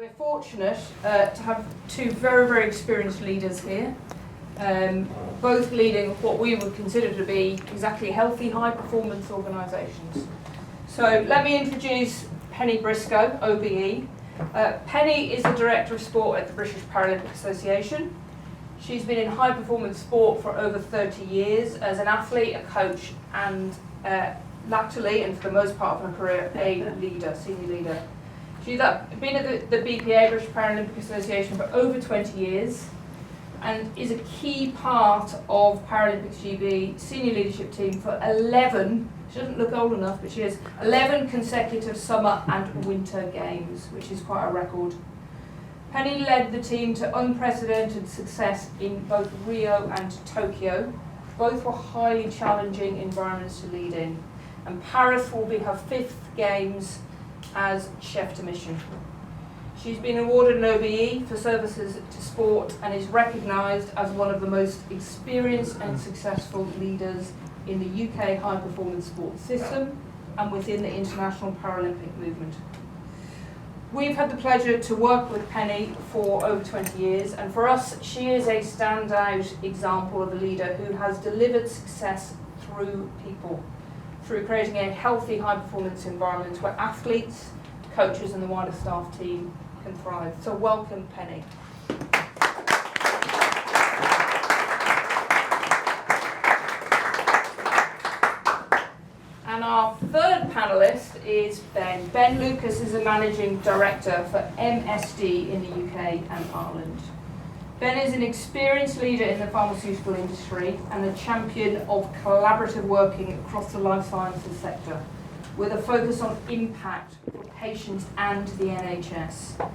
We're fortunate to have two very, very experienced leaders here, both leading what we would consider to be exactly healthy, high-performance organisations. So let me introduce Penny Briscoe, OBE. Penny is the Director of Sport at the British Paralympic Association. She's been in high-performance sport for over 30 years as an athlete, a coach, and latterly, and for the most part of her career, a leader, senior leader. She's been at the BPA, British Paralympic Association, for over 20 years and is a key part of Paralympics GB senior leadership team for 11, she doesn't look old enough, but she has 11 consecutive summer and winter games, which is quite a record. Penny led the team to unprecedented success in both Rio and Tokyo. Both were highly challenging environments to lead in. And Paris will be her 5th games as chef de mission. She's been awarded an OBE for services to sport and is recognised as one of the most experienced and successful leaders in the UK high performance sports system and within the international Paralympic movement. We've had the pleasure to work with Penny for over 20 years, and for us she is a standout example of a leader who has delivered success through people, through creating a healthy high-performance environment where athletes, coaches and the wider staff team can thrive. So welcome, Penny. And our third panellist is Ben. Ben Lucas is a Managing Director for MSD in the UK and Ireland. Ben is an experienced leader in the pharmaceutical industry and a champion of collaborative working across the life sciences sector, with a focus on impact for patients and the NHS.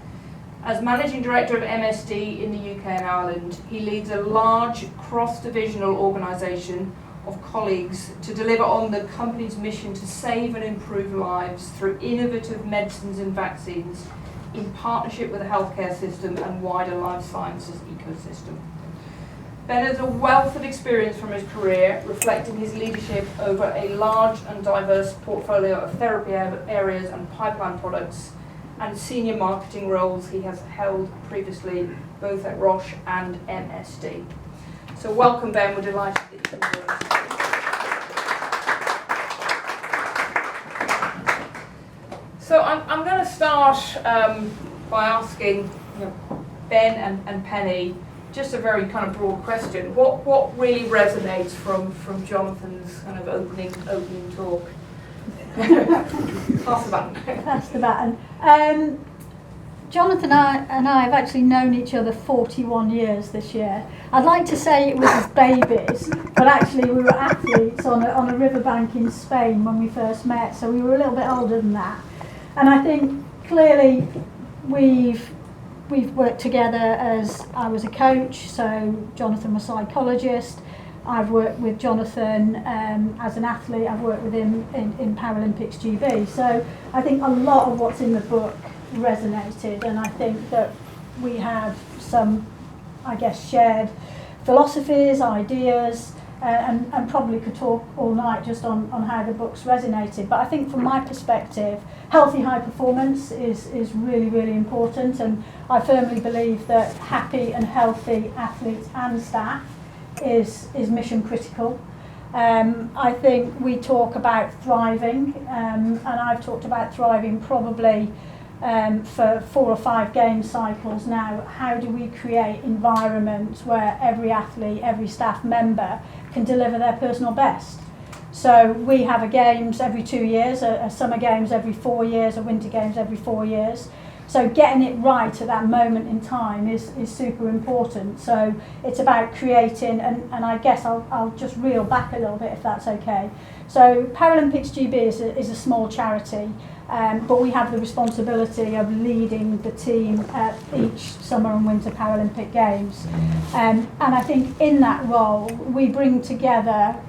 As Managing Director of MSD in the UK and Ireland, he leads a large cross-divisional organisation of colleagues to deliver on the company's mission to save and improve lives through innovative medicines and vaccines in partnership with the healthcare system and wider life sciences ecosystem. Ben has a wealth of experience from his career, reflecting his leadership over a large and diverse portfolio of therapy areas and pipeline products, and senior marketing roles he has held previously both at Roche and MSD. So welcome, Ben, we're delighted that you can join us. So I'm going to start by asking Ben and Penny just a very kind of broad question. What really resonates from Jonathan's kind of opening talk? Pass the baton. Pass the baton. Jonathan and I have actually known each other 41 years this year. I'd like to say it was as babies, but actually we were athletes on a riverbank in Spain when we first met, so we were a little bit older than that. And I think clearly we've worked together as I was a coach, so Jonathan was a psychologist. I've worked with Jonathan as an athlete. I've worked with him in Paralympics GB. So I think a lot of what's in the book resonated, and I think that we have some, I guess, shared philosophies, ideas, and probably could talk all night just on how the book's resonated. But I think from my perspective, healthy high performance is really, really important, and I firmly believe that happy and healthy athletes and staff is mission critical. I think we talk about thriving, and I've talked about thriving probably for 4 or 5 game cycles now. How do we create environments where every athlete, every staff member can deliver their personal best? So we have a games every 2 years, a summer games every 4 years, a winter games every 4 years. So getting it right at that moment in time is super important. So it's about creating, and I guess I'll just reel back a little bit if that's okay. So Paralympics GB is a small charity, but we have the responsibility of leading the team at each summer and winter Paralympic Games. And I think in that role, we bring together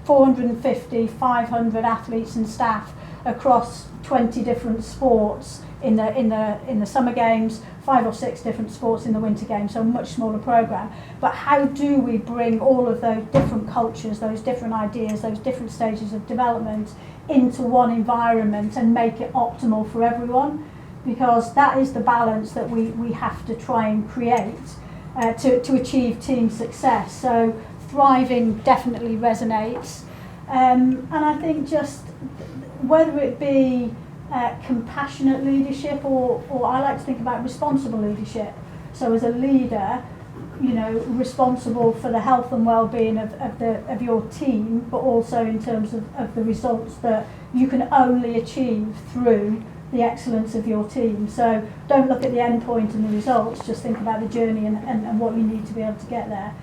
450, 500 athletes and staff across 20 different sports in the summer games, 5 or 6 different sports in the winter games, so a much smaller programme. But how do we bring all of those different cultures, those different ideas, those different stages of development into one environment and make it optimal for everyone? because that is the balance that we have to try and create to achieve team success. So thriving definitely resonates, and I think just whether it be compassionate leadership or I like to think about responsible leadership. So as a leader, you know, responsible for the health and well-being of your team, but also in terms of the results that you can only achieve through the excellence of your team. So don't look at the end point and the results, just think about the journey and what you need to be able to get there.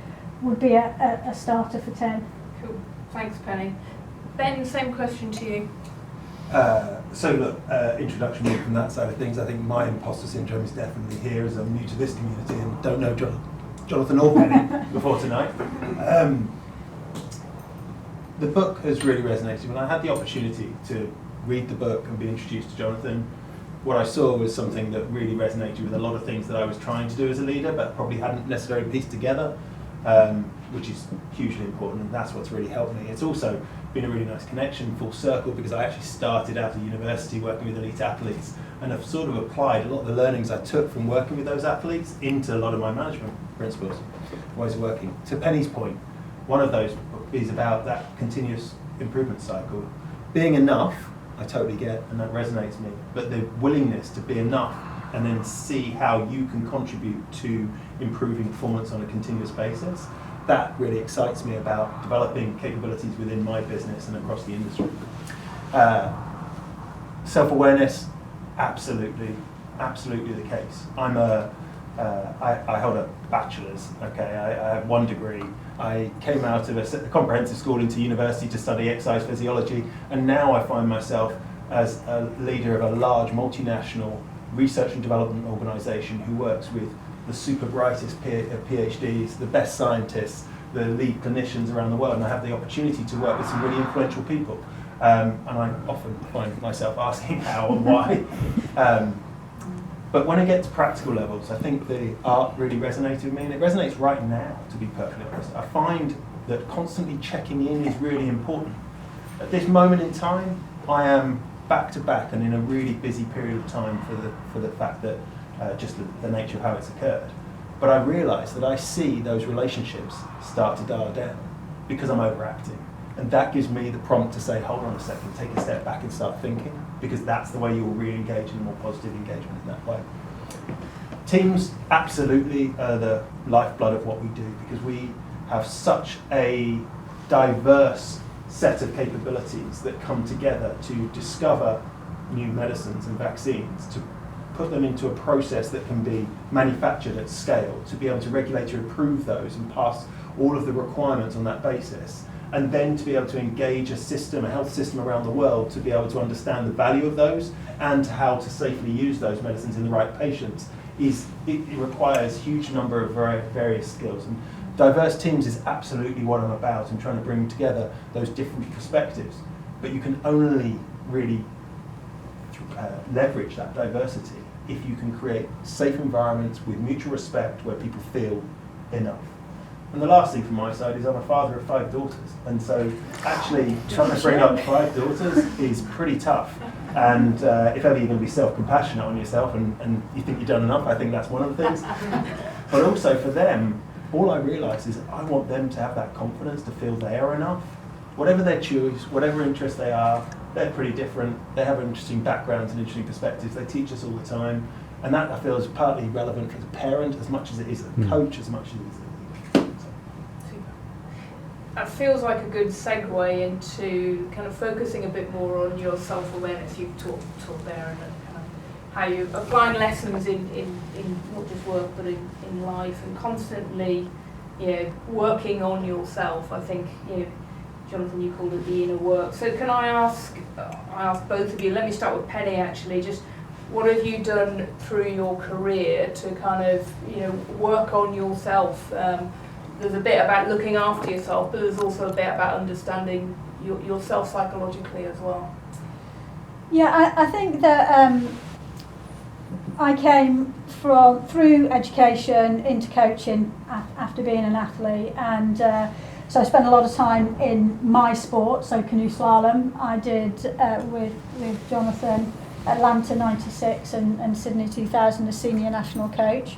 Would be a starter for 10. Cool. Thanks, Penny. Ben, same question to you. So look, introduction from that side of things, I think my imposter syndrome is definitely here as I'm new to this community and don't know Jonathan or Penny before tonight. The book has really resonated. When I had the opportunity to read the book and be introduced to Jonathan, what I saw was something that really resonated with a lot of things that I was trying to do as a leader, but probably hadn't necessarily pieced together, which is hugely important, and that's what's really helped me. It's also been a really nice connection, full circle, because I actually started out at university working with elite athletes and have sort of applied a lot of the learnings I took from working with those athletes into a lot of my management principles, ways of working. To Penny's point, one of those is about that continuous improvement cycle. Being enough, I totally get, and that resonates me, but the willingness to be enough and then see how you can contribute to improving performance on a continuous basis, that really excites me about developing capabilities within my business and across the industry. Self-awareness, absolutely the case. I hold a bachelor's, okay, I have one degree. I came out of a comprehensive school into university to study exercise physiology, and now I find myself as a leader of a large multinational research and development organisation who works with the super brightest PhDs, the best scientists, the lead clinicians around the world, and I have the opportunity to work with some really influential people. And I often find myself asking how and why. But when I get to practical levels, I think the art really resonated with me, and it resonates right now, to be perfectly honest. I find that constantly checking in is really important. At this moment in time, I am back to back and in a really busy period of time for the fact that just the nature of how it's occurred. But I realise that I see those relationships start to dial down because I'm overacting. And that gives me the prompt to say, hold on a second, take a step back and start thinking, because that's the way you will re-engage in a more positive engagement in that way. Teams absolutely are the lifeblood of what we do, because we have such a diverse set of capabilities that come together to discover new medicines and vaccines, to put them into a process that can be manufactured at scale, to be able to regulate or approve those and pass all of the requirements on that basis, and then to be able to engage a system, a health system around the world, to be able to understand the value of those and how to safely use those medicines in the right patients. It requires a huge number of various skills. And diverse teams is absolutely what I'm about, and trying to bring together those different perspectives. But you can only really leverage that diversity if you can create safe environments with mutual respect where people feel enough. And the last thing from my side is I'm a father of 5 daughters, and so actually trying to bring up 5 daughters is pretty tough. And if ever you're going to be self-compassionate on yourself and you think you've done enough, I think that's one of the things. But also for them, all I realise is I want them to have that confidence to feel they are enough. Whatever they choose, whatever interest they are, they're pretty different. They have interesting backgrounds and interesting perspectives. They teach us all the time. And that, I feel, is partly relevant for the parent as much as it is a coach, as much as it is a leader. That feels like a good segue into kind of focusing a bit more on your self-awareness. You've taught there, and kind of how you applying lessons in not just work but in life, and constantly, working on yourself. I think, Jonathan, you called it the inner work. So can I ask both of you, let me start with Penny actually, just what have you done through your career to kind of, work on yourself? There's a bit about looking after yourself, but there's also a bit about understanding yourself psychologically as well. Yeah, I think that I came through education into coaching after being an athlete, and so I spent a lot of time in my sport, so canoe slalom. I did with Jonathan Atlanta 96 and Sydney 2000 as senior national coach.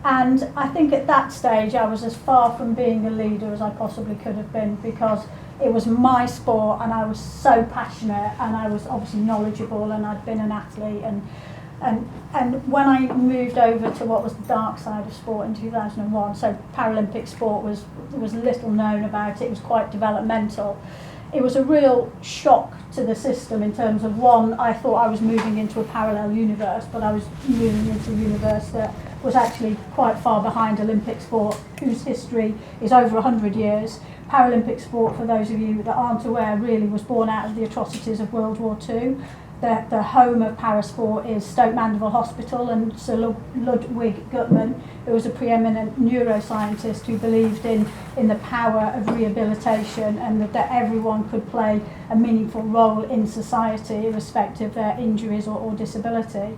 And I think at that stage I was as far from being a leader as I possibly could have been, because it was my sport and I was so passionate and I was obviously knowledgeable and I'd been an athlete, and when I moved over to what was the dark side of sport in 2001, so Paralympic sport was little known about it, it was quite developmental. It was a real shock to the system in terms of, one, I thought I was moving into a parallel universe, but I was moving into a universe that was actually quite far behind Olympic sport, whose history is over 100 years. Paralympic sport, for those of you that aren't aware, really was born out of the atrocities of World War II. The home of parasport is Stoke Mandeville Hospital, and Sir Ludwig Guttmann, who was a preeminent neuroscientist who believed in the power of rehabilitation and that everyone could play a meaningful role in society irrespective of their injuries or disability.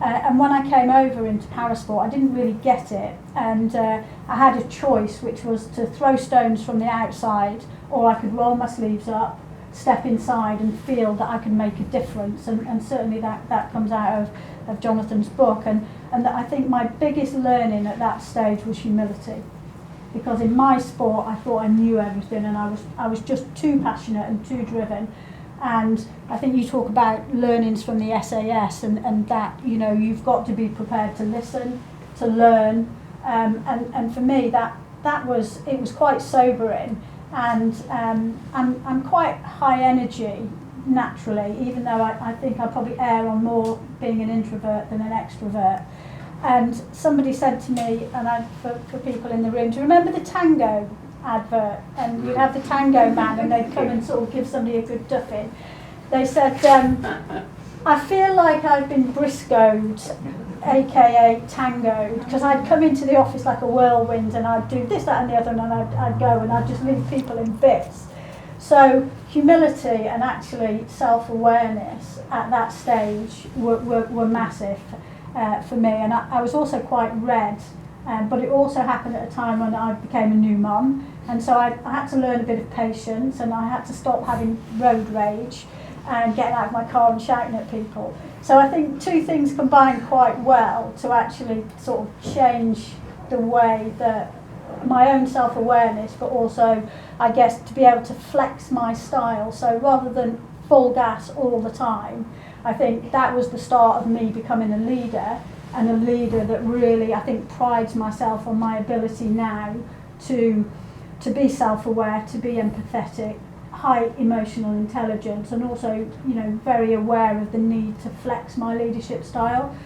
And when I came over into parasport, I didn't really get it, and I had a choice, which was to throw stones from the outside, or I could roll my sleeves up, step inside and feel that I could make a difference, and certainly that comes out of Jonathan's book, and that I think my biggest learning at that stage was humility, because in my sport I thought I knew everything and I was just too passionate and too driven. And I think you talk about learnings from the SAS and that, you know, you've got to be prepared to listen, to learn, and for me it was quite sobering. And I'm quite high energy naturally, even though I think I probably err on more being an introvert than an extrovert. And somebody said to me, and for people in the room, do you remember the tango advert? And you'd have the tango man and they'd come and sort of give somebody a good duffing. They said, I feel like I've been Briscoed, aka tangoed, because I'd come into the office like a whirlwind and I'd do this, that and the other, and I'd go and I'd just leave people in bits. So humility and actually self-awareness at that stage were massive for me, and I was also quite red, but it also happened at a time when I became a new mum, and so I had to learn a bit of patience, and I had to stop having road rage and getting out of my car and shouting at people. So I think two things combined quite well to actually sort of change the way that my own self-awareness, but also, I guess, to be able to flex my style. So rather than full gas all the time, I think that was the start of me becoming a leader, and a leader that really, I think, prides myself on my ability now to be self-aware, to be empathetic, high emotional intelligence, and also, you know, very aware of the need to flex my leadership style.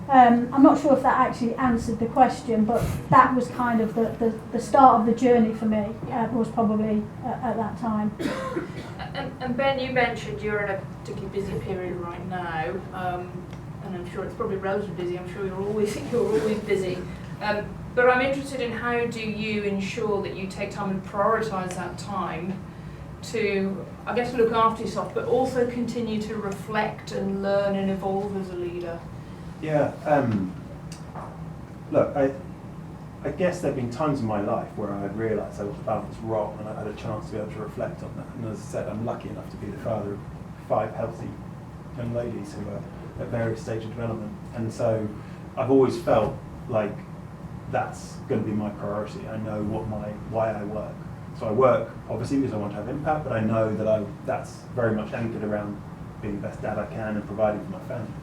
I'm not sure if that actually answered the question, but that was kind of the start of the journey for me, was probably at that time. And Ben, you mentioned you're in a particularly busy period right now, and I'm sure it's probably relatively busy. I'm sure you're always busy. But I'm interested in, how do you ensure that you take time and prioritise that time to, I guess, look after yourself, but also continue to reflect and learn and evolve as a leader? Yeah, look, I guess there have been times in my life where I've realised I was balanced wrong, and I've had a chance to be able to reflect on that. And as I said, I'm lucky enough to be the father of 5 healthy young ladies who are at various stages of development. And so I've always felt like that's going to be my priority. I know why I work. So I work, obviously, because I want to have impact, but I know that that's very much anchored around being the best dad I can and providing for my family.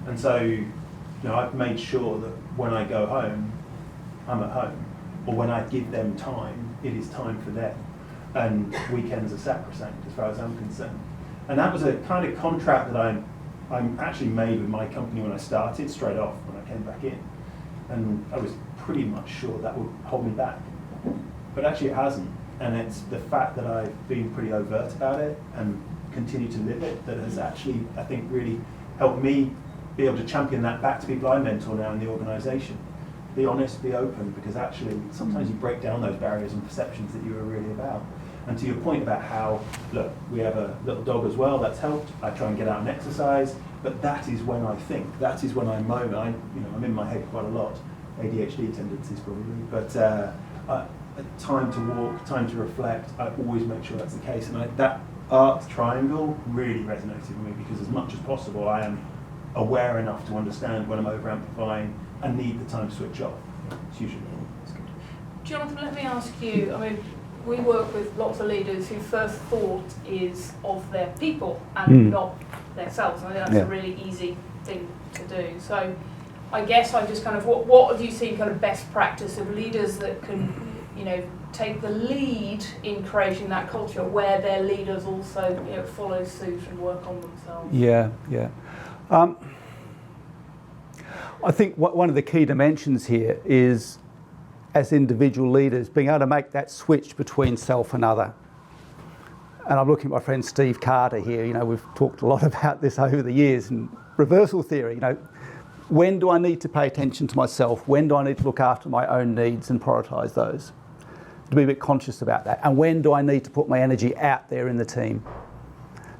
And so, you know, I've made sure that when I go home, I'm at home, or when I give them time, it is time for them. And weekends are sacrosanct as far as I'm concerned. And that was a kind of contract that I actually made with my company when I started, straight off when I came back in. And I was pretty much sure that would hold me back. But actually it hasn't. And it's the fact that I've been pretty overt about it and continue to live it that has actually, I think, really helped me be able to champion that back to people I mentor now in the organisation. Be honest, be open, because actually sometimes you break down those barriers and perceptions that you were really about. And to your point about how, look, we have a little dog as well, that's helped. I try and get out and exercise, but that is when I think, that is when I moan. I'm in my head quite a lot, ADHD tendencies probably, but time to walk, time to reflect, I always make sure that's the case. And arc triangle really resonated with me, because as much as possible I am aware enough to understand when I'm over amplifying and need the time to switch off. It's usually good. Jonathan, let me ask you, I mean, we work with lots of leaders whose first thought is of their people and not themselves. I think that's a really easy thing to do. So I guess I just kind of, what have you seen kind of best practice of leaders that can, you know, take the lead in creating that culture where their leaders also, you know, follow suit and work on themselves? Yeah. I think one of the key dimensions here is, as individual leaders, being able to make that switch between self and other. And I'm looking at my friend Steve Carter here. You know, we've talked a lot about this over the years, and reversal theory. You know, when do I need to pay attention to myself? When do I need to look after my own needs and prioritise those? To be a bit conscious about that. And when do I need to put my energy out there in the team?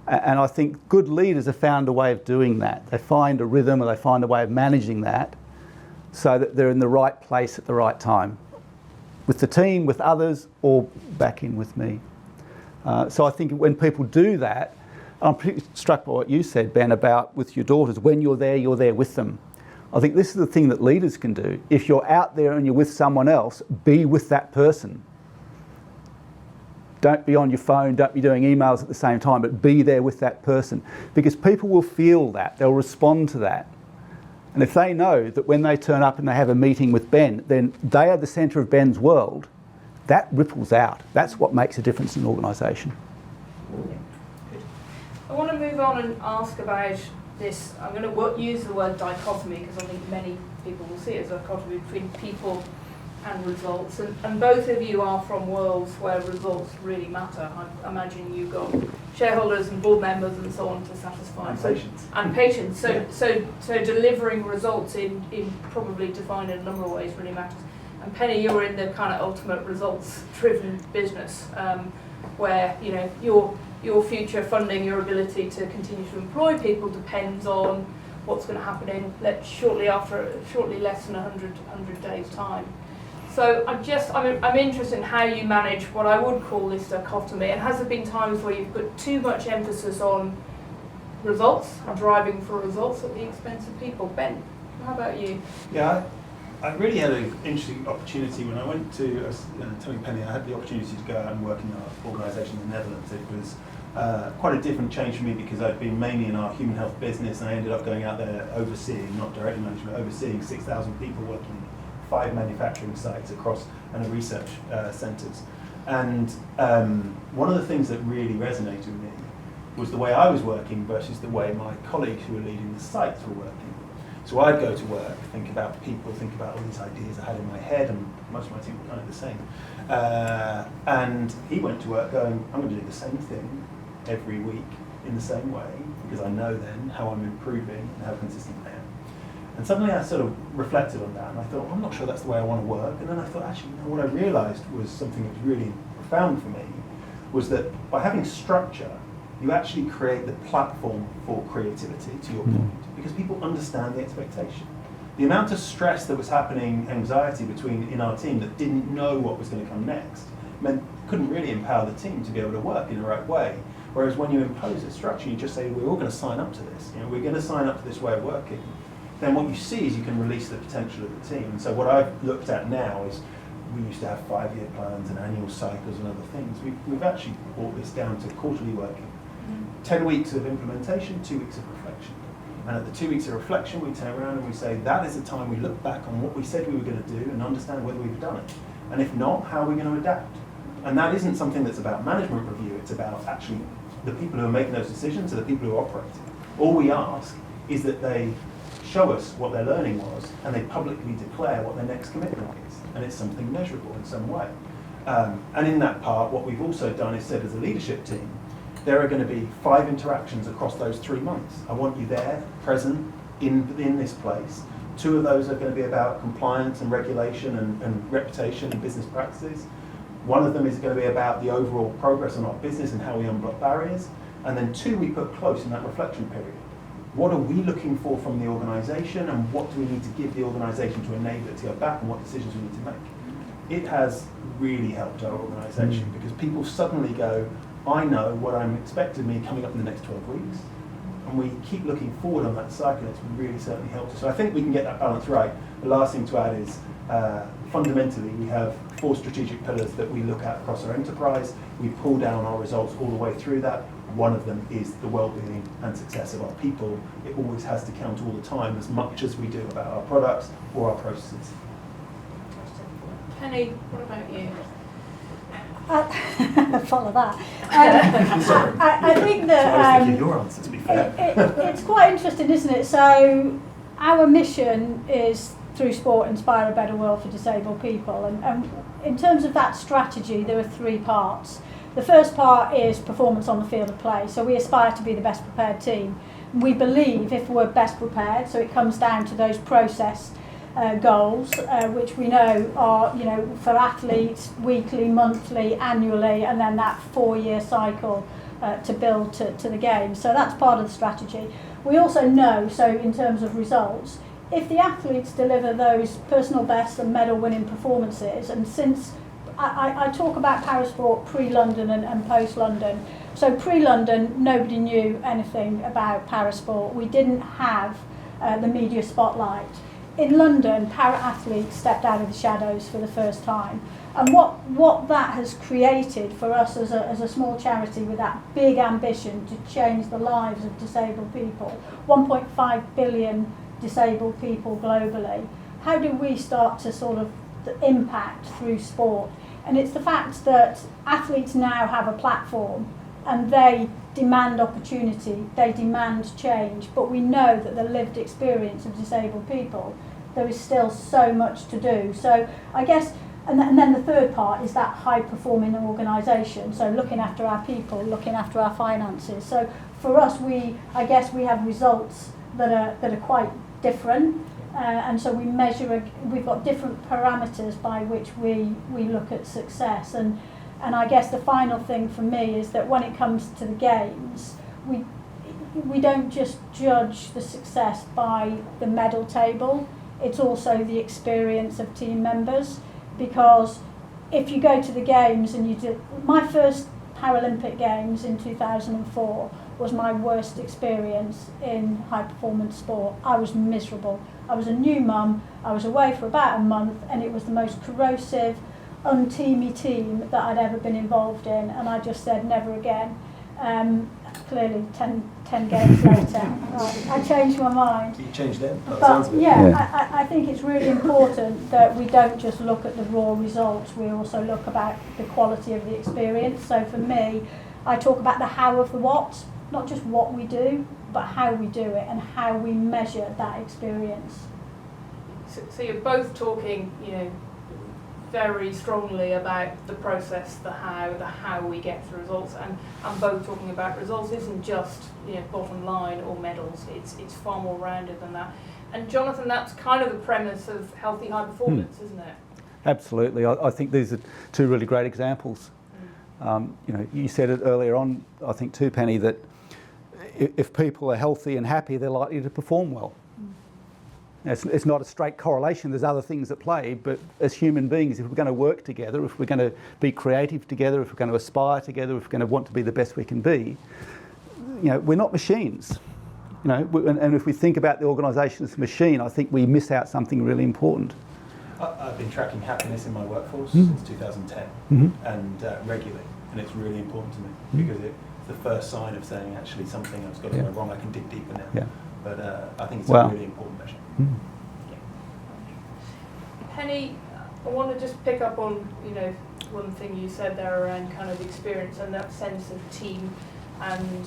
And I think good leaders have found a way of doing that. They find a rhythm, or they find a way of managing that so that they're in the right place at the right time, with the team, with others, or back in with me. So I think when people do that, I'm pretty struck by what you said, Ben, about with your daughters, when you're there with them. I think this is the thing that leaders can do. If you're out there and you're with someone else, be with that person. Don't be on your phone, don't be doing emails at the same time, but be there with that person. Because people will feel that, they'll respond to that. And if they know that when they turn up and they have a meeting with Ben, then they are the centre of Ben's world, that ripples out. That's what makes a difference in an organisation. I want to move on and ask about this. I'm going to use the word dichotomy, because I think many people will see it as a dichotomy between people and results. And both of you are from worlds where results really matter. I imagine you've got shareholders and board members and so on to satisfy. And patients. So delivering results in probably defined in a number of ways really matters. And Penny, you're in the kind of ultimate results-driven business, where, you know, your future funding, your ability to continue to employ people depends on what's going to happen in shortly less than 100 days' time. So I'm interested in how you manage what I would call this dichotomy. And has there been times where you've put too much emphasis on results and driving for results at the expense of people? Ben, how about you? Yeah, I really had an interesting opportunity when I went to, telling Penny, I had the opportunity to go out and work in our organisation in the Netherlands. It was quite a different change for me, because I'd been mainly in our human health business, and I ended up going out there overseeing, not directly managing, but overseeing 6,000 people working in 5 manufacturing sites across and research centres. And one of the things that really resonated with me was the way I was working versus the way my colleagues who were leading the sites were working. So I'd go to work, think about people, think about all these ideas I had in my head, and most of my team were kind of the same. And he went to work going, I'm going to do the same thing every week in the same way, because I know then how I'm improving and how consistent I am. And suddenly I sort of reflected on that, and I thought, well, I'm not sure that's the way I want to work. And then I thought, actually, you know, what I realised was something that was really profound for me, was that by having structure, you actually create the platform for creativity, to your point, because people understand the expectation. The amount of stress that was happening, anxiety in our team that didn't know what was going to come next, couldn't really empower the team to be able to work in the right way. Whereas when you impose a structure, you just say, we're all going to sign up to this. You know, we're going to sign up to this way of working. Then what you see is you can release the potential of the team. And so what I've looked at now is, we used to have 5-year plans and annual cycles and other things. We've actually brought this down to quarterly working. 10 weeks of implementation, 2 weeks of reflection. And at the 2 weeks of reflection, we turn around and we say, that is the time we look back on what we said we were going to do and understand whether we've done it. And if not, how are we going to adapt? And that isn't something that's about management review, it's about actually the people who are making those decisions are the people who are operating. All we ask is that they show us what their learning was, and they publicly declare what their next commitment is, and it's something measurable in some way. And in that part, what we've also done is said as a leadership team, there are going to be 5 interactions across those 3 months. I want you there, present, in this place. 2 of those are going to be about compliance and regulation and reputation and business practices. 1 of them is going to be about the overall progress on our business and how we unblock barriers. And then 2 we put close in that reflection period. What are we looking for from the organisation, and what do we need to give the organisation to enable it to go back, and what decisions we need to make? It has really helped our organisation, because people suddenly go, I know what I'm expecting me coming up in the next 12 weeks, and we keep looking forward on that cycle. It's really certainly helped us. So I think we can get that balance right. The last thing to add is fundamentally we have 4 strategic pillars that we look at across our enterprise. We pull down our results all the way through that. One of them is the well-being and success of our people. It always has to count all the time, as much as we do about our products or our processes. Penny, what about you? Follow that. Sorry. I think I was that thinking your answer, to be fair. it's quite interesting, isn't it? So our mission is, through sport, inspire a better world for disabled people. And in terms of that strategy, there are 3 parts. The first part is performance on the field of play. So we aspire to be the best prepared team. We believe if we're best prepared, so it comes down to those process goals, which we know are, for athletes, weekly, monthly, annually, and then that 4-year cycle to build to the game. So that's part of the strategy. We also know, so in terms of results, if the athletes deliver those personal best and medal winning performances, and since I talk about parasport pre-London and post-London. So pre-London, nobody knew anything about parasport. We didn't have the media spotlight. In London, para-athletes stepped out of the shadows for the first time. And what that has created for us as a small charity with that big ambition to change the lives of disabled people, 1.5 billion disabled people globally, how do we start to sort of impact through sport? And it's the fact that athletes now have a platform and they demand opportunity, they demand change, but we know that the lived experience of disabled people, there is still so much to do. So I guess, and then the third part is that high performing organisation, so looking after our people, looking after our finances. So for us, I guess we have results that are quite different. And so we measure, we've got different parameters by which we look at success. And I guess the final thing for me is that when it comes to the games, we don't just judge the success by the medal table, it's also the experience of team members. Because if you go to the games and you do, my first Paralympic Games in 2004 was my worst experience in high performance sport. I was miserable. I was a new mum, I was away for about a month, and it was the most corrosive, unteamy team that I'd ever been involved in, and I just said never again. Clearly 10 games later, I changed my mind. You changed them? But yeah, I think it's really important that we don't just look at the raw results, we also look about the quality of the experience. So for me, I talk about the how of the what, not just what we do, but how we do it and how we measure that experience. So you're both talking, very strongly about the process, the how we get the results, and both talking about results isn't just bottom line or medals. It's far more rounded than that. And Jonathan, that's kind of the premise of healthy high performance, isn't it? Absolutely. I think these are 2 really great examples. You said it earlier on, I think too, Penny, that if people are healthy and happy, they're likely to perform well. It's not a straight correlation, there's other things at play, but as human beings, if we're going to work together, if we're going to be creative together, if we're going to aspire together, if we're going to want to be the best we can be, we're not machines. And if we think about the organisation as a machine, I think we miss out something really important. I've been tracking happiness in my workforce since 2010 and regularly, and it's really important to me because it's the first sign of saying actually something I've got to go wrong, I can dig deeper now. Yeah. But I think it's a really important measure. Penny, I want to just pick up on one thing you said there around kind of experience and that sense of team. And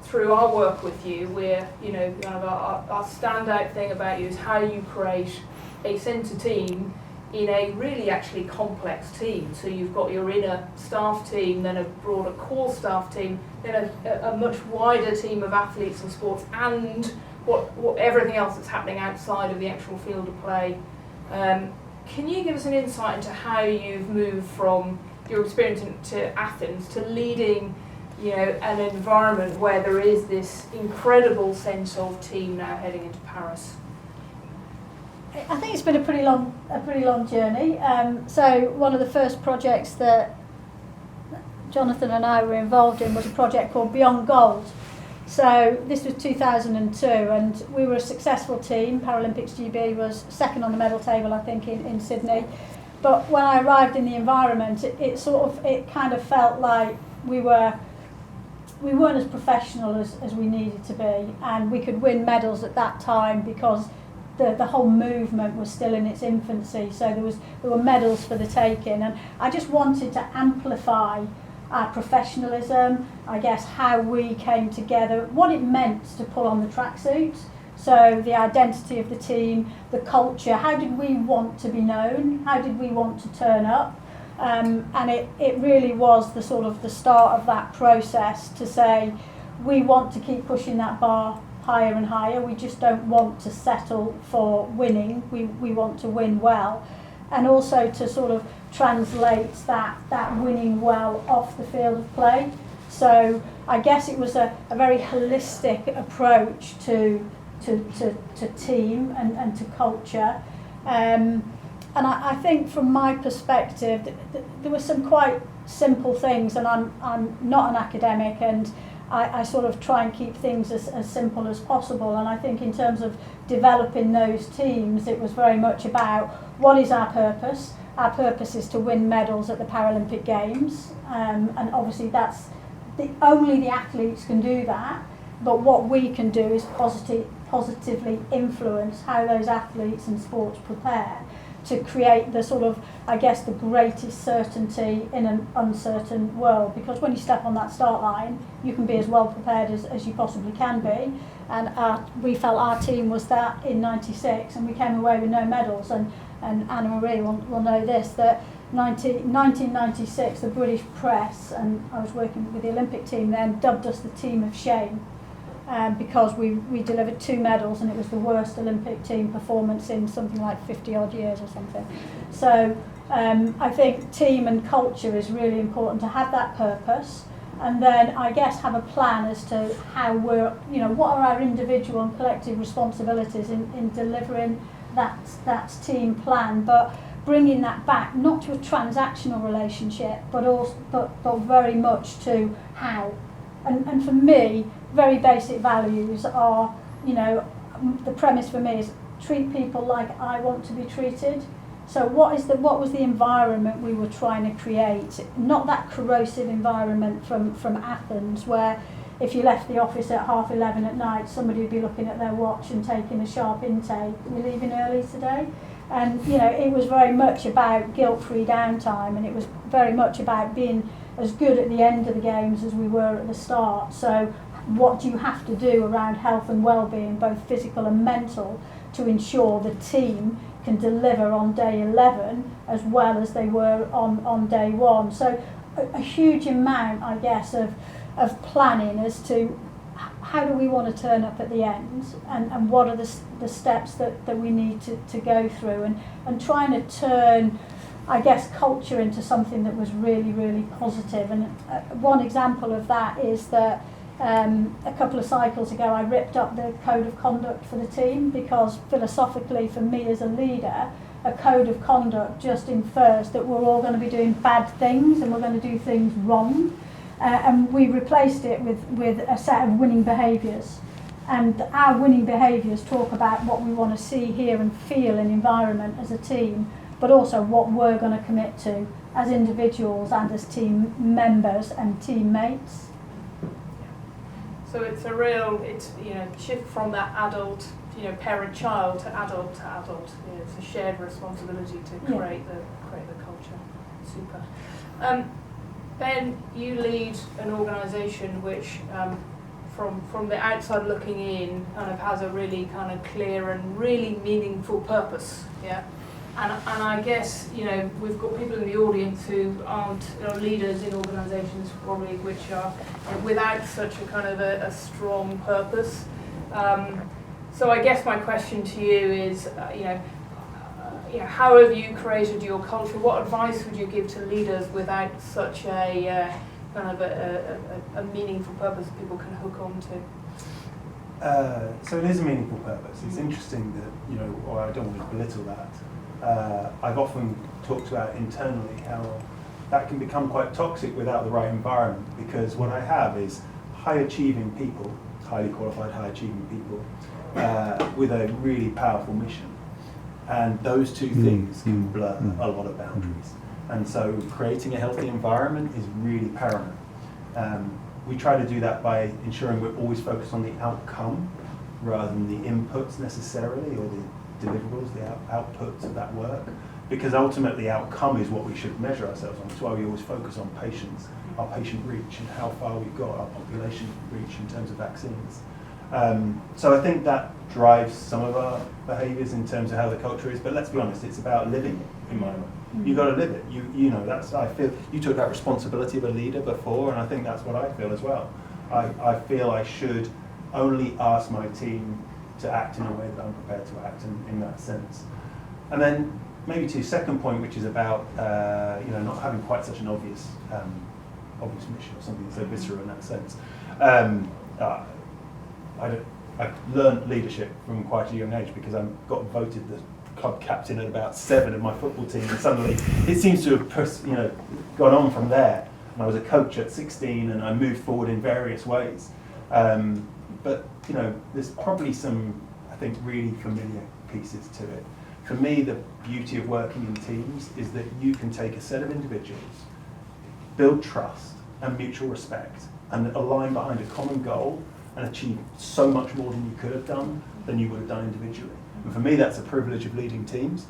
through our work with you, we're kind of our standout thing about you is how you create a centre team in a really actually complex team. So you've got your inner staff team, then a broader core staff team, then a much wider team of athletes and sports, and what everything else that's happening outside of the actual field of play. Can you give us an insight into how you've moved from your experience to Athens to leading an environment where there is this incredible sense of team now heading into Paris? I think it's been a pretty long journey. So one of the first projects that Jonathan and I were involved in was a project called Beyond Gold. So this was 2002, and we were a successful team. Paralympics GB was second on the medal table, I think, in Sydney. But when I arrived in the environment, it kind of felt like we weren't as professional as we needed to be, and we could win medals at that time because the whole movement was still in its infancy. So there were medals for the taking, and I just wanted to amplify our professionalism, I guess how we came together, what it meant to pull on the tracksuit. So the identity of the team, the culture, how did we want to be known, how did we want to turn up, and it really was the sort of the start of that process to say we want to keep pushing that bar higher and higher. We just don't want to settle for winning, we want to win well, and also to sort of translate that winning well off the field of play. So I guess it was a very holistic approach to team and to culture, and I think from my perspective there were some quite simple things, and I'm not an academic, and I sort of try and keep things as simple as possible. And I think in terms of developing those teams, it was very much about what is our purpose. Our purpose is to win medals at the Paralympic Games, and obviously that's only the athletes can do that, but what we can do is positively influence how those athletes and sports prepare to create the sort of, I guess, the greatest certainty in an uncertain world. Because when you step on that start line, you can be as well prepared as you possibly can be. And we felt our team was that in '96, and we came away with no medals. And Anna Marie will know this, that 1996, the British press, and I was working with the Olympic team then, dubbed us the team of shame. Because we delivered 2 medals, and it was the worst Olympic team performance in something like 50 odd years or something. So I think team and culture is really important, to have that purpose, and then I guess have a plan as to how what are our individual and collective responsibilities in delivering that team plan, but bringing that back not to a transactional relationship, but very much to how. And for me, very basic values are, the premise for me is treat people like I want to be treated. So what was the environment we were trying to create? Not that corrosive environment from Athens, where if you left the office at 11:30 at night, somebody would be looking at their watch and taking a sharp intake. We're leaving early today. And, it was very much about guilt-free downtime, and it was very much about being as good at the end of the games as we were at the start. So what do you have to do around health and well-being, both physical and mental, to ensure the team can deliver on day 11 as well as they were on day 1? So a huge amount, I guess, of planning as to how do we want to turn up at the end, and what are the steps that we need to go through, and trying to turn, I guess, culture into something that was really, really positive. And one example of that is that a couple of cycles ago I ripped up the code of conduct for the team, because philosophically for me as a leader, a code of conduct just infers that we're all going to be doing bad things and we're going to do things wrong. And we replaced it with a set of winning behaviours. And our winning behaviours talk about what we want to see, hear and feel in environment as a team, but also what we're going to commit to as individuals and as team members and teammates. So it's a real, shift from that adult, parent-child to adult. It's a shared responsibility to create the culture. Super. Ben, you lead an organisation which, from the outside looking in, kind of has a really kind of clear and really meaningful purpose. Yeah. And I guess, we've got people in the audience who aren't leaders in organisations probably which are without such a kind of a strong purpose. So I guess my question to you is, how have you created your culture? What advice would you give to leaders without such a kind of a meaningful purpose people can hook on to? So it is a meaningful purpose. It's interesting that, or I don't want to belittle that. I've often talked about internally how that can become quite toxic without the right environment, because what I have is high achieving people, highly qualified, high achieving people, with a really powerful mission. And those two things can blur a lot of boundaries. And so creating a healthy environment is really paramount. We try to do that by ensuring we're always focused on the outcome rather than the inputs necessarily, or the deliverables, the outputs of that work. Because ultimately outcome is what we should measure ourselves on. That's why we always focus on patients, our patient reach, and how far we've got, our population reach in terms of vaccines. So I think that drives some of our behaviours in terms of how the culture is, but let's be honest, it's about living it in my mind. You've got to live it. You know, that's, I feel, you talked about responsibility of a leader before, and I think that's what I feel as well. I feel I should only ask my team to act in a way that I'm prepared to act in that sense. And then maybe to your second point, which is about not having quite such an obvious mission, or something so visceral in that sense. I learned leadership from quite a young age, because I got voted the club captain at about 7 of my football team, and suddenly it seems to have gone on from there. And I was a coach at 16, and I moved forward in various ways. But there's probably some, I think, really familiar pieces to it. For me, the beauty of working in teams is that you can take a set of individuals, build trust and mutual respect, and align behind a common goal, and achieve so much more than you could have done than you would have done individually. And for me, that's a privilege of leading teams.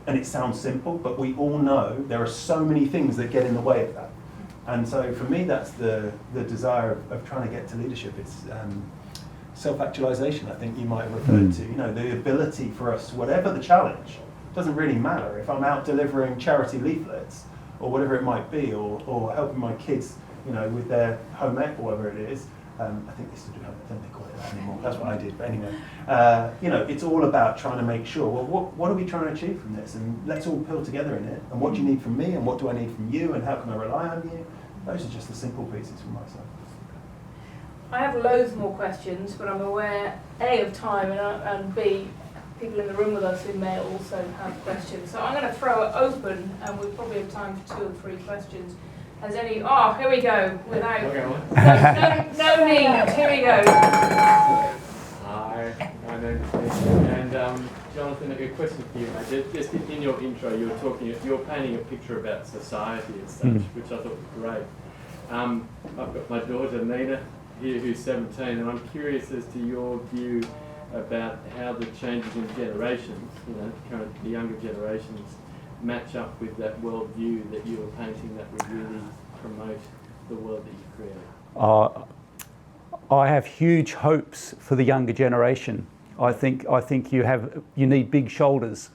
And it sounds simple, but we all know there are so many things that get in the way of that. And so for me, that's the desire of trying to get to leadership. It's self-actualization, I think you might have referred to. The ability for us, whatever the challenge, doesn't really matter. If I'm out delivering charity leaflets, or whatever it might be, or helping my kids, with their home ec, or whatever it is, I think they still do home ec, don't they call it that anymore? That's what I did, but anyway. It's all about trying to make sure, well, what are we trying to achieve from this? And let's all pull together in it. And what do you need from me? And what do I need from you? And how can I rely on you? Those are just the simple pieces from my side. I have loads more questions, but I'm aware, A, of time, and B, people in the room with us who may also have questions. So I'm going to throw it open, and we probably have time for 2 or 3 questions. Has any? Oh, here we go. Without no need. Here we go. Hi, my name is Nathan, and Jonathan, a question for you, mate. Just in your intro, you were painting a picture about society and such, which I thought was great. I've got my daughter Nina here, who's 17, and I'm curious as to your view about how the changes in generations, the younger generations, match up with that worldview that you were painting that would really promote the world that you created? I have huge hopes for the younger generation. I think you need big shoulders,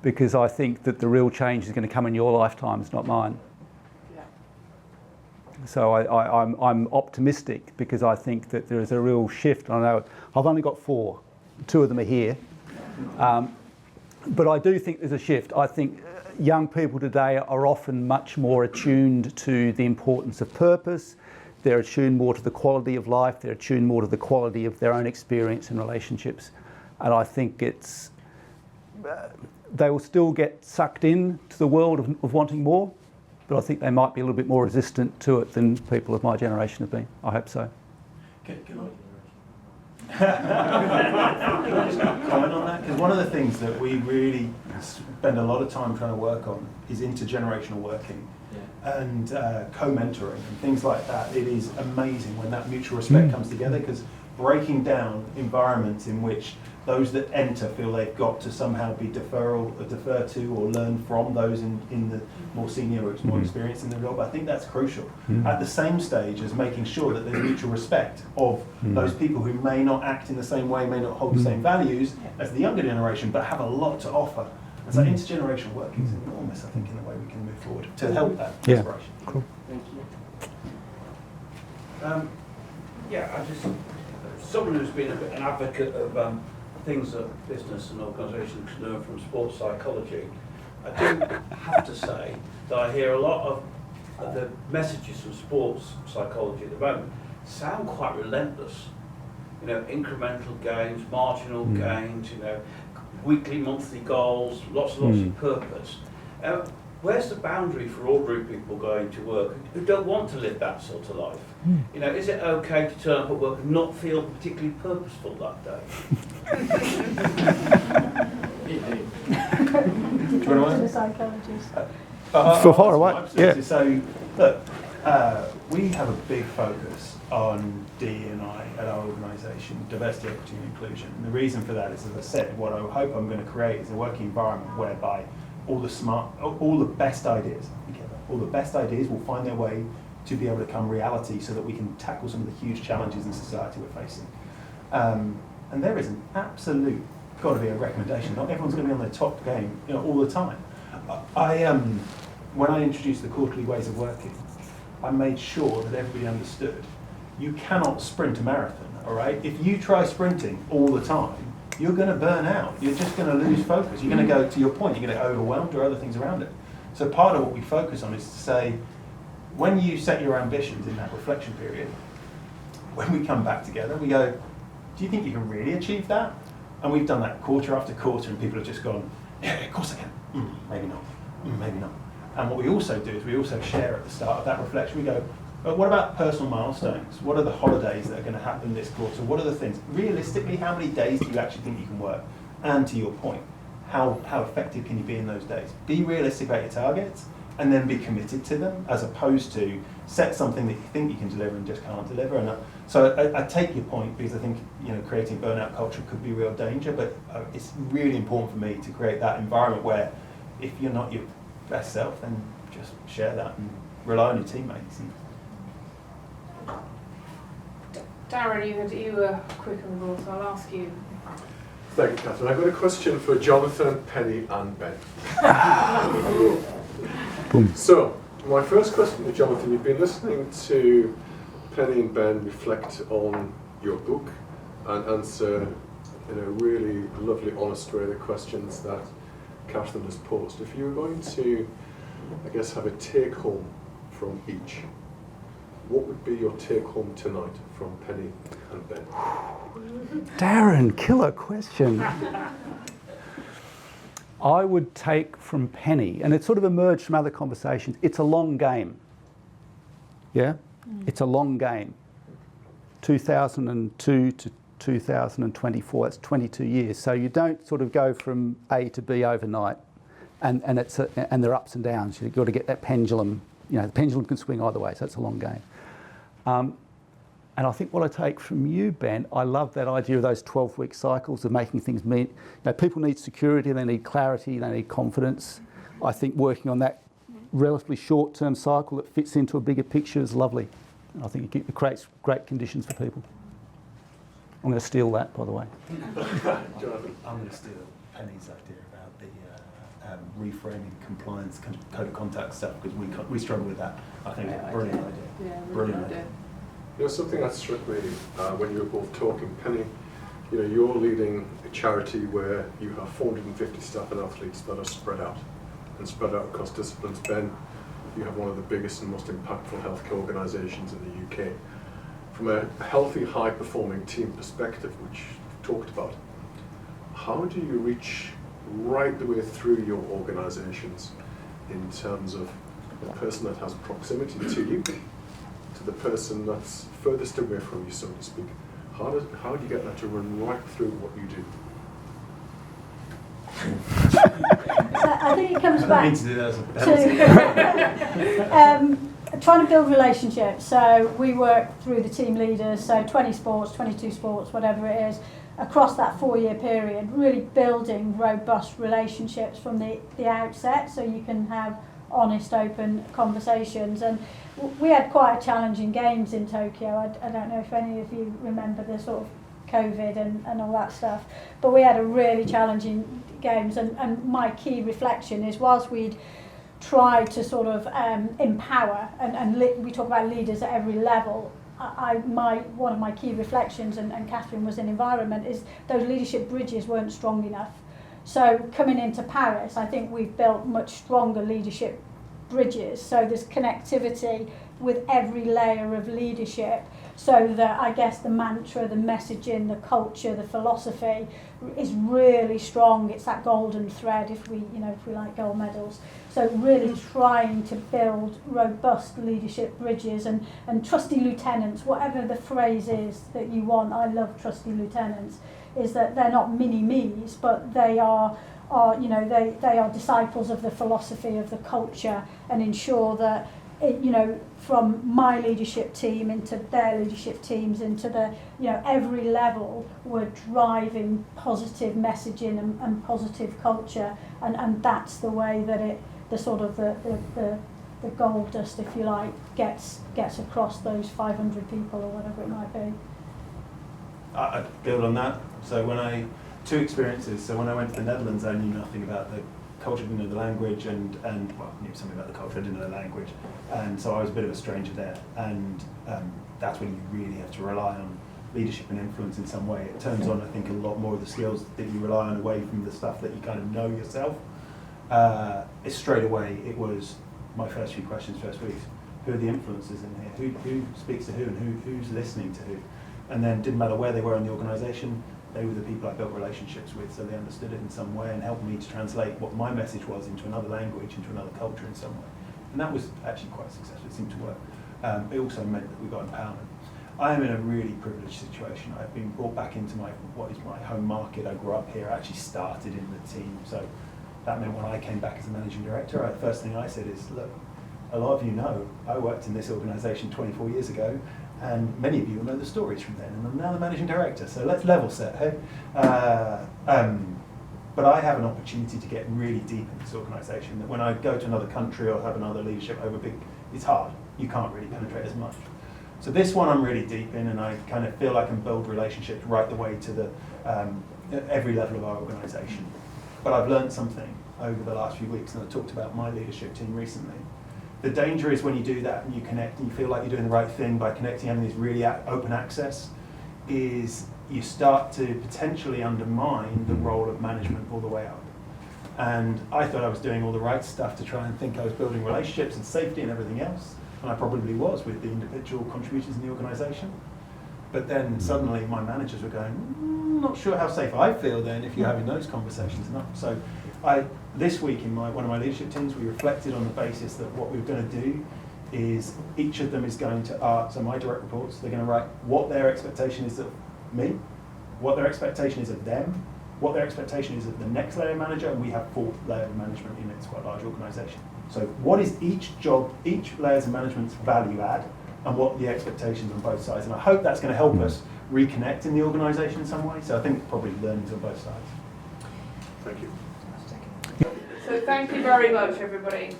because I think that the real change is going to come in your lifetimes, not mine. Yeah. So I'm optimistic, because I think that there is a real shift. I know I've only got 4, 2 of them are here. But I do think there's a shift. I think young people today are often much more attuned to the importance of purpose. They're attuned more to the quality of life. They're attuned more to the quality of their own experience and relationships. And I think they will still get sucked in to the world of wanting more, but I think they might be a little bit more resistant to it than people of my generation have been. I hope so. Can I just comment on that? Because one of the things that we really spend a lot of time trying to work on is intergenerational working and co-mentoring and things like that. It is amazing when that mutual respect comes together, because breaking down environments in which those that enter feel they've got to somehow be defer to or learn from those in the more senior or more experienced in the job, I think that's crucial. At the same stage as making sure that there's mutual respect of those people who may not act in the same way, may not hold the same values as the younger generation, but have a lot to offer. And so intergenerational working is enormous, I think, in the way we can move forward to help that inspiration. Cool. Thank you. Someone who's been an advocate of things that business and organisations can learn from sports psychology, I do have to say that I hear a lot of the messages from sports psychology at the moment sound quite relentless. Incremental gains, marginal gains, weekly, monthly goals, lots of purpose. where's the boundary for ordinary people going to work who don't want to live that sort of life? You know, is it okay to turn up at work and not feel particularly purposeful that day? Do you want To to the psychologist. For far away, yeah. So, look, we have a big focus on D&I at our organisation, diversity, equity and inclusion. And the reason for that is, as I said, what I hope I'm going to create is a working environment whereby all the best ideas will find their way to be able to become reality so that we can tackle some of the huge challenges in society we're facing. And there is an absolute, got to be a recommendation. Not everyone's going to be on their top game, you know, all the time. When I introduced the quarterly ways of working, I made sure that everybody understood you cannot sprint a marathon, all right? If you try sprinting all the time, you're going to burn out. You're just going to lose focus. You're going to go, to your point, you're going to get overwhelmed or other things around it. So part of what we focus on is to say, when you set your ambitions in that reflection period, when we come back together, we go, do you think you can really achieve that? And we've done that quarter after quarter, and people have just gone, yeah, of course I can. Maybe not. Maybe not. And what we also do is we also share at the start of that reflection. We go, but what about personal milestones? What are the holidays that are going to happen this quarter? What are the things? Realistically, how many days do you actually think you can work? And to your point, how effective can you be in those days? Be realistic about your targets and then be committed to them, as opposed to set something that you think you can deliver and just can't deliver. And so I take your point, because I think, you know, creating burnout culture could be a real danger, but it's really important for me to create that environment where if you're not your best self, then just share that and rely on your teammates. Darren, you were quick on the ball, so I'll ask you. Thank you, Catherine. I've got a question for Jonathan, Penny and Ben. So, my first question to Jonathan, you've been listening to Penny and Ben reflect on your book and answer in a really lovely, honest way the questions that Catherine has posed. If you were going to, I guess, have a take-home from each, what would be your take-home tonight from Penny and Ben? Darren, killer question. I would take from Penny, and it sort of emerged from other conversations, it's a long game. Yeah? It's a long game. 2002 to 2024, that's 22 years. So you don't sort of go from A to B overnight, and there are ups and downs. You've got to get that pendulum, you know, the pendulum can swing either way, so it's a long game. And I think what I take from you, Ben, I love that idea of those 12-week cycles of making things meet. You know, people need security, they need clarity, they need confidence. I think working on that relatively short-term cycle that fits into a bigger picture is lovely. And I think it creates great conditions for people. I'm going to steal that, by the way. I'm going to steal Penny's idea about the reframing compliance code of conduct stuff, because we struggle with that. I think it's a brilliant idea. Yeah, Brilliant idea. You know, something that struck me when you were both talking, Penny, you know, you're leading a charity where you have 450 staff and athletes that are spread out across disciplines. Ben, you have one of the biggest and most impactful healthcare organisations in the UK. From a healthy, high-performing team perspective, which you've talked about, how do you reach right the way through your organisations in terms of the person that has proximity to you, to the person that's furthest away from you, so to speak? How do you get that to run right through what you do? I think it comes back to do that as a trying to build relationships. So we work through the team leaders, so 20 sports, 22 sports, whatever it is, across that 4-year period, really building robust relationships from the outset, so you can have honest, open conversations. And we had quite a challenging games in Tokyo. I don't know if any of you remember the sort of COVID and all that stuff, but we had a really challenging games, and my key reflection is, whilst we'd tried to sort of empower, and we talk about leaders at every level, one of my key reflections, and Catherine was in environment, is those leadership bridges weren't strong enough. So coming into Paris, I think we've built much stronger leadership bridges, so there's connectivity with every layer of leadership, so that I guess the mantra, the messaging, the culture, the philosophy is really strong. It's that golden thread, if we like gold medals. So really trying to build robust leadership bridges and trusty lieutenants, whatever the phrase is that you want. I love trusty lieutenants, is that they're not mini-me's, but they are they are disciples of the philosophy, of the culture, and ensure that from my leadership team into their leadership teams, into the every level, we're driving positive messaging and positive culture, and that's the way that the gold dust, if you like, gets across those 500 people or whatever it might be. I build on that. So two experiences. So when I went to the Netherlands, I knew nothing about the culture, didn't know the language, and well, I knew something about the culture, I didn't know the language, and so I was a bit of a stranger there. And that's when you really have to rely on leadership and influence in some way. It turns on, I think, a lot more of the skills that you rely on away from the stuff that you kind of know yourself. Straight away, it was my first few questions, first weeks. Who are the influencers in here? Who speaks to who, and who's listening to who? And then didn't matter where they were in the organisation, they were the people I built relationships with, so they understood it in some way and helped me to translate what my message was into another language, into another culture in some way. And that was actually quite successful. It seemed to work. It also meant that we got empowerment. I am in a really privileged situation. I've been brought back into what is my home market. I grew up here. I actually started in the team. So that meant when I came back as a managing director, the first thing I said is, look, a lot of you know I worked in this organisation 24 years ago, and many of you will know the stories from then, and I'm now the managing director, so let's level set, hey? But I have an opportunity to get really deep in this organisation, that when I go to another country or have another leadership over big, it's hard. You can't really penetrate as much. So this one I'm really deep in, and I kind of feel I can build relationships right the way to the every level of our organisation. But I've learned something over the last few weeks, and I talked about my leadership team recently. The danger is when you do that and you connect and you feel like you're doing the right thing by connecting, having this really open access, is you start to potentially undermine the role of management all the way up. And I thought I was doing all the right stuff to try and think I was building relationships and safety and everything else, and I probably was with the individual contributors in the organisation. But then suddenly my managers were going, not sure how safe I feel then if you're having those conversations. So this week in one of my leadership teams, we reflected on the basis that what we were going to do is each of them is going to, so my direct reports, they're going to write what their expectation is of me, what their expectation is of them, what their expectation is of the next layer manager, and we have 4 layers of management in it. It's quite a large organisation. So what is each layers of management's value add, and what the expectations on both sides. And I hope that's going to help us reconnect in the organisation in some way. So I think probably learnings on both sides. Thank you. So thank you very much, everybody.